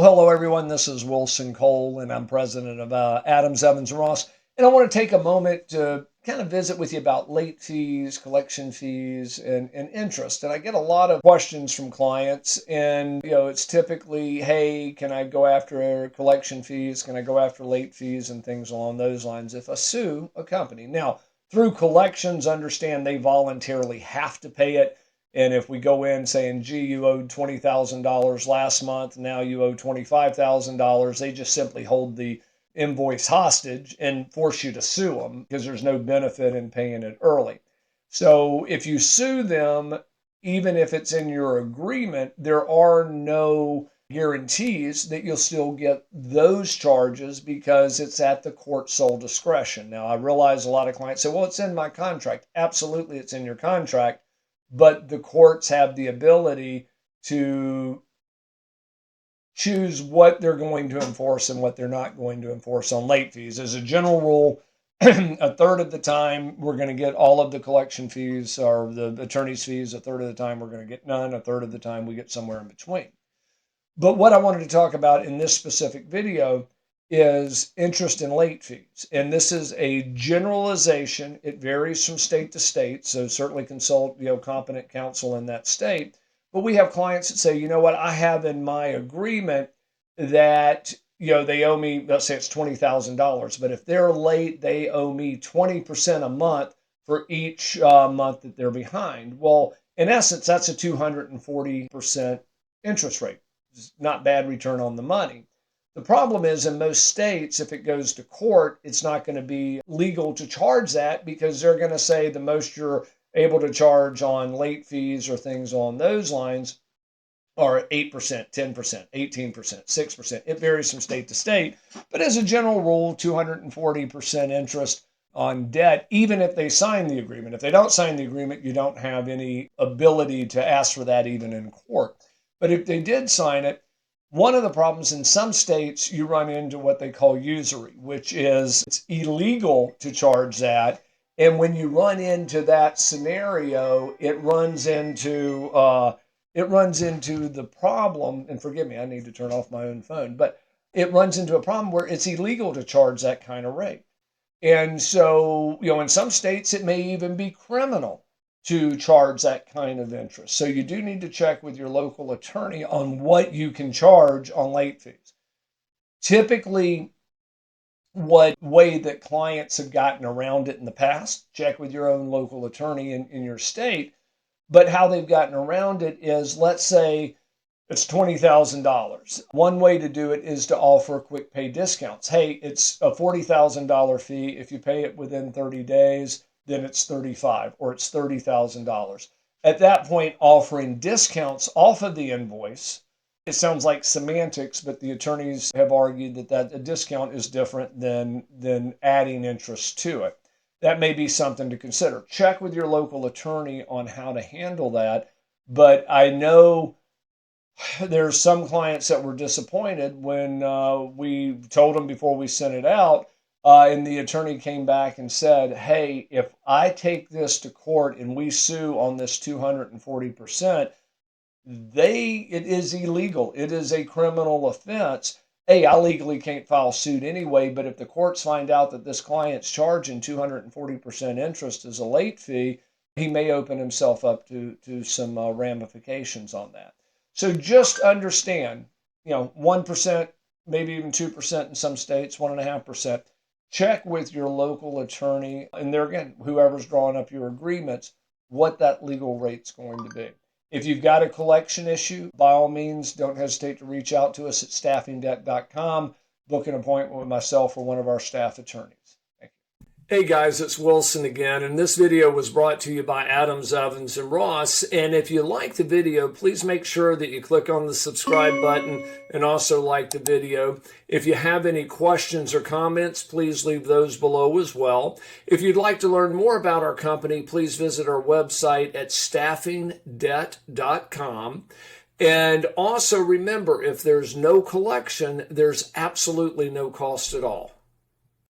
Well, hello, everyone. This is Wilson Cole, and I'm president of Adams, Evans, and Ross. And I want to take a moment to kind of visit with you about late fees, collection fees, and interest. And I get a lot of questions from clients, and it's typically, hey, can I go after collection fees? Can I go after late fees and things along those lines if I sue a company? Now, through collections, understand they voluntarily have to pay it. And if we go in saying, gee, you owed $20,000 last month, now you owe $25,000, they just simply hold the invoice hostage and force you to sue them because there's no benefit in paying it early. So if you sue them, even if it's in your agreement, there are no guarantees that you'll still get those charges because it's at the court's sole discretion. Now, I realize a lot of clients say, well, it's in my contract. Absolutely, it's in your contract. But the courts have the ability to choose what they're going to enforce and what they're not going to enforce on late fees. As a general rule, a third of the time we're going to get all of the collection fees or the attorney's fees. A third of the time we're going to get none. A third of the time we get somewhere in between. But what I wanted to talk about in this specific video is interest and late fees. And this is a generalization. It varies from state to state. So certainly consult, competent counsel in that state. But we have clients that say, you know what, I have in my agreement that, they owe me, let's say it's $20,000. But if they're late, they owe me 20% a month for each month that they're behind. Well, in essence, that's a 240% interest rate. It's not bad return on the money. The problem is in most states, if it goes to court, it's not going to be legal to charge that because they're going to say the most you're able to charge on late fees or things along those lines are 8%, 10%, 18%, 6%. It varies from state to state. But as a general rule, 240% interest on debt, even if they sign the agreement. If they don't sign the agreement, you don't have any ability to ask for that even in court. But if they did sign it, one of the problems in some states, you run into what they call usury, which is it's illegal to charge that. And when you run into that scenario, it runs into the problem, and forgive me, I need to turn off my own phone, but it runs into a problem where it's illegal to charge that kind of rate. And so, in some states, it may even be criminal to charge that kind of interest. So you do need to check with your local attorney on what you can charge on late fees. Typically, what way that clients have gotten around it in the past, check with your own local attorney in your state, but how they've gotten around it is, let's say it's $20,000. One way to do it is to offer quick pay discounts. Hey, it's a $40,000 fee. If you pay it within 30 days, then it's $35,000 or it's $30,000. At that point, offering discounts off of the invoice. It sounds like semantics, but the attorneys have argued that a discount is different than adding interest to it. That may be something to consider. Check with your local attorney on how to handle that. But I know there's some clients that were disappointed when we told them before we sent it out, and the attorney came back and said, hey, if I take this to court and we sue on this 240%, it is illegal. It is a criminal offense. Hey, I legally can't file suit anyway, but if the courts find out that this client's charging 240% interest as a late fee, he may open himself up to some ramifications on that. So just understand, 1%, maybe even 2% in some states, 1.5%. Check with your local attorney, and there again, whoever's drawing up your agreements, what that legal rate's going to be. If you've got a collection issue, by all means, don't hesitate to reach out to us at staffingdebt.com. Book an appointment with myself or one of our staff attorneys. Thank you. Hey guys, it's Wilson again, and this video was brought to you by Adams, Evans, and Ross. And if you like the video, please make sure that you click on the subscribe button and also like the video. If you have any questions or comments, please leave those below as well. If you'd like to learn more about our company, please visit our website at staffingdebt.com. And also remember, if there's no collection, there's absolutely no cost at all.